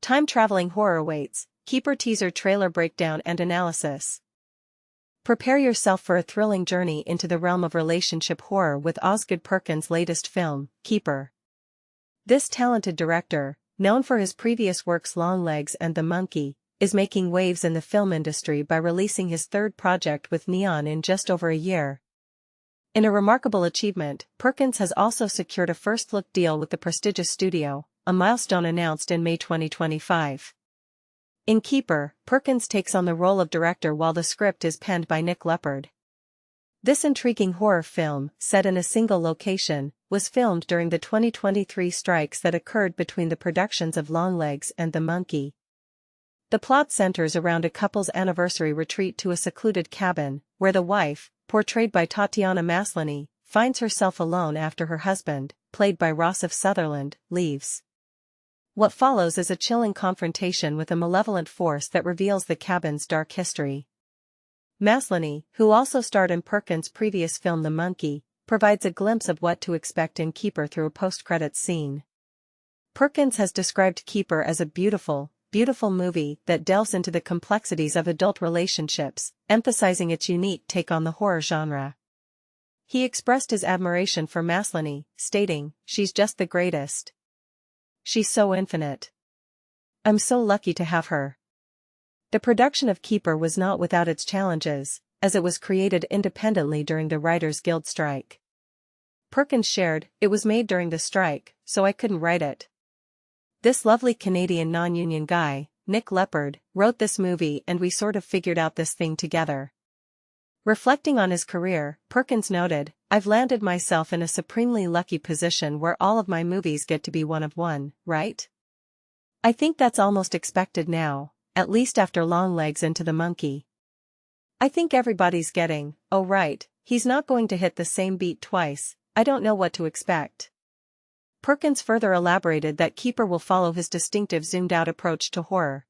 Time-traveling horror awaits. Keeper teaser trailer breakdown and analysis. Prepare yourself for a thrilling journey into the realm of relationship horror with Osgood Perkins' latest film, Keeper. This talented director, known for his previous works Longlegs and The Monkey, is making waves in the film industry by releasing his third project with Neon in just over a year. In a remarkable achievement, Perkins has also secured a first-look deal with the prestigious studio, a milestone announced in May 2025. In Keeper, Perkins takes on the role of director while the script is penned by Nick Leppard. This intriguing horror film, set in a single location, was filmed during the 2023 strikes that occurred between the productions of Longlegs and The Monkey. The plot centers around a couple's anniversary retreat to a secluded cabin, where the wife, portrayed by Tatiana Maslany, finds herself alone after her husband, played by Rossif Sutherland, leaves. What follows is a chilling confrontation with a malevolent force that reveals the cabin's dark history. Maslany, who also starred in Perkins' previous film The Monkey, provides a glimpse of what to expect in Keeper through a post-credits scene. Perkins has described Keeper as a beautiful movie that delves into the complexities of adult relationships, emphasizing its unique take on the horror genre. He expressed his admiration for Maslany, stating, "She's just the greatest. She's so infinite. I'm so lucky to have her." The production of Keeper was not without its challenges, as it was created independently during the Writers' Guild strike. Perkins shared, "It was made during the strike, so I couldn't write it. This lovely Canadian non-union guy, Nick Leppard, wrote this movie and we sort of figured out this thing together." Reflecting on his career, Perkins noted, "I've landed myself in a supremely lucky position where all of my movies get to be one of one, right? I think that's almost expected now, at least after Longlegs into The Monkey. I think everybody's getting, oh right, he's not going to hit the same beat twice, I don't know what to expect." Perkins further elaborated that Keeper will follow his distinctive zoomed-out approach to horror.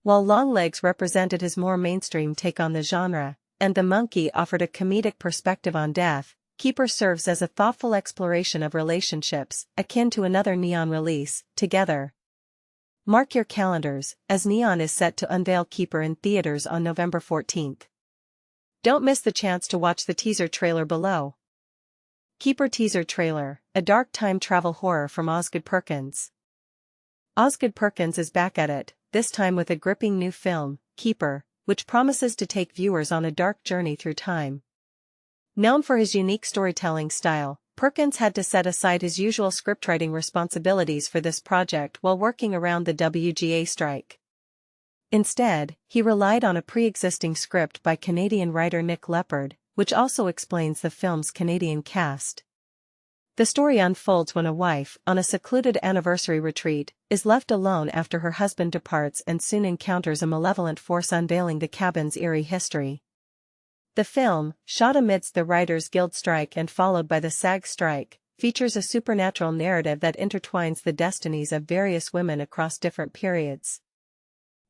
While Longlegs represented his more mainstream take on the genre, and The Monkey offered a comedic perspective on death, Keeper serves as a thoughtful exploration of relationships, akin to another Neon release, Together. Mark your calendars, as Neon is set to unveil Keeper in theaters on November 14th. Don't miss the chance to watch the teaser trailer below. Keeper teaser trailer, a dark time travel horror from Osgood Perkins. Osgood Perkins is back at it, this time with a gripping new film, Keeper, which promises to take viewers on a dark journey through time. Known for his unique storytelling style, Perkins had to set aside his usual scriptwriting responsibilities for this project while working around the WGA strike. Instead, he relied on a pre-existing script by Canadian writer Nick Leppard, which also explains the film's Canadian cast. The story unfolds when a wife, on a secluded anniversary retreat, is left alone after her husband departs and soon encounters a malevolent force unveiling the cabin's eerie history. The film, shot amidst the Writers' Guild strike and followed by the SAG strike, features a supernatural narrative that intertwines the destinies of various women across different periods.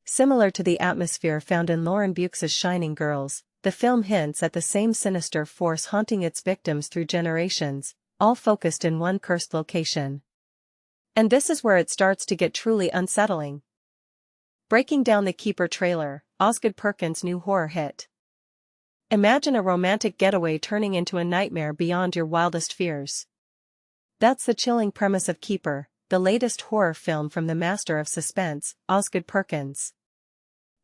Similar to the atmosphere found in Lauren Buicks's Shining Girls, the film hints at the same sinister force haunting its victims through generations, all focused in one cursed location. And this is where it starts to get truly unsettling. Breaking down the Keeper trailer, Osgood Perkins' new horror hit. Imagine a romantic getaway turning into a nightmare beyond your wildest fears. That's the chilling premise of Keeper, the latest horror film from the master of suspense, Osgood Perkins.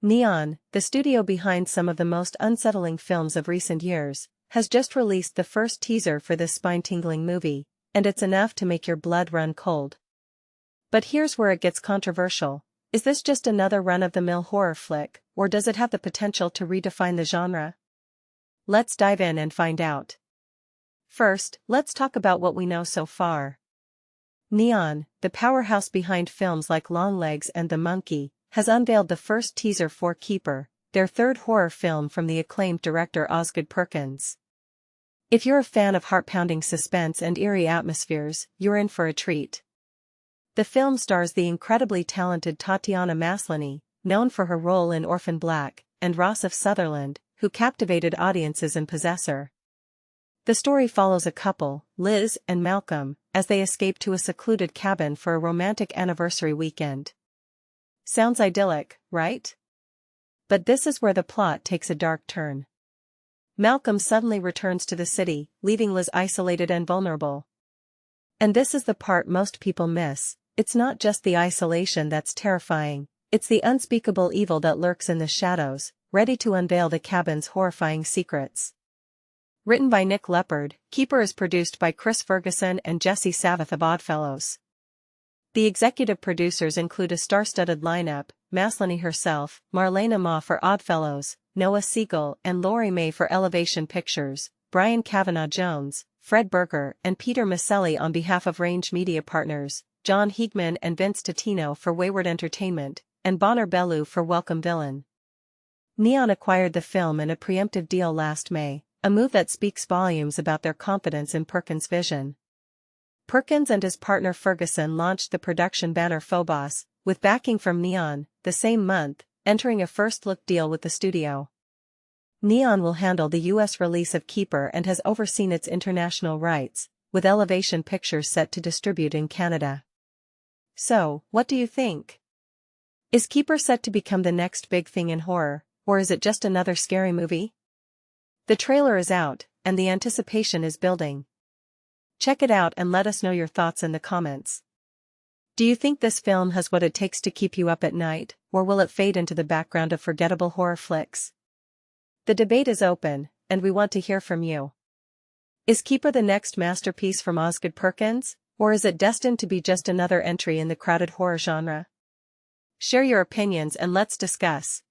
Neon, the studio behind some of the most unsettling films of recent years, has just released the first teaser for this spine-tingling movie, and it's enough to make your blood run cold. But here's where it gets controversial. Is this just another run-of-the-mill horror flick, or does it have the potential to redefine the genre? Let's dive in and find out. First, let's talk about what we know so far. Neon, the powerhouse behind films like Longlegs and The Monkey, has unveiled the first teaser for Keeper, their third horror film from the acclaimed director Osgood Perkins. If you're a fan of heart-pounding suspense and eerie atmospheres, you're in for a treat. The film stars the incredibly talented Tatiana Maslany, known for her role in Orphan Black, and Rossif Sutherland, who captivated audiences in Possessor. The story follows a couple, Liz and Malcolm, as they escape to a secluded cabin for a romantic anniversary weekend. Sounds idyllic, right? But this is where the plot takes a dark turn. Malcolm suddenly returns to the city, leaving Liz isolated and vulnerable. And this is the part most people miss. It's not just the isolation that's terrifying, it's the unspeakable evil that lurks in the shadows, ready to unveil the cabin's horrifying secrets. Written by Nick Leppard, Keeper is produced by Chris Ferguson and Jesse Savath of Oddfellows. The executive producers include a star-studded lineup: Maslany herself, Marlena Ma for Oddfellows, Noah Siegel and Laurie May for Elevation Pictures, Brian Kavanaugh-Jones, Fred Berger and Peter Maselli on behalf of Range Media Partners, John Hiegman and Vince Totino for Wayward Entertainment, and Bonner Bellew for Welcome Villain. Neon acquired the film in a preemptive deal last May, a move that speaks volumes about their confidence in Perkins' vision. Perkins and his partner Ferguson launched the production banner Phobos, with backing from Neon, the same month, entering a first-look deal with the studio. Neon will handle the U.S. release of Keeper and has overseen its international rights, with Elevation Pictures set to distribute in Canada. So, what do you think? Is Keeper set to become the next big thing in horror, or is it just another scary movie? The trailer is out, and the anticipation is building. Check it out and let us know your thoughts in the comments. Do you think this film has what it takes to keep you up at night, or will it fade into the background of forgettable horror flicks? The debate is open, and we want to hear from you. Is Keeper the next masterpiece from Osgood Perkins, or is it destined to be just another entry in the crowded horror genre? Share your opinions and let's discuss.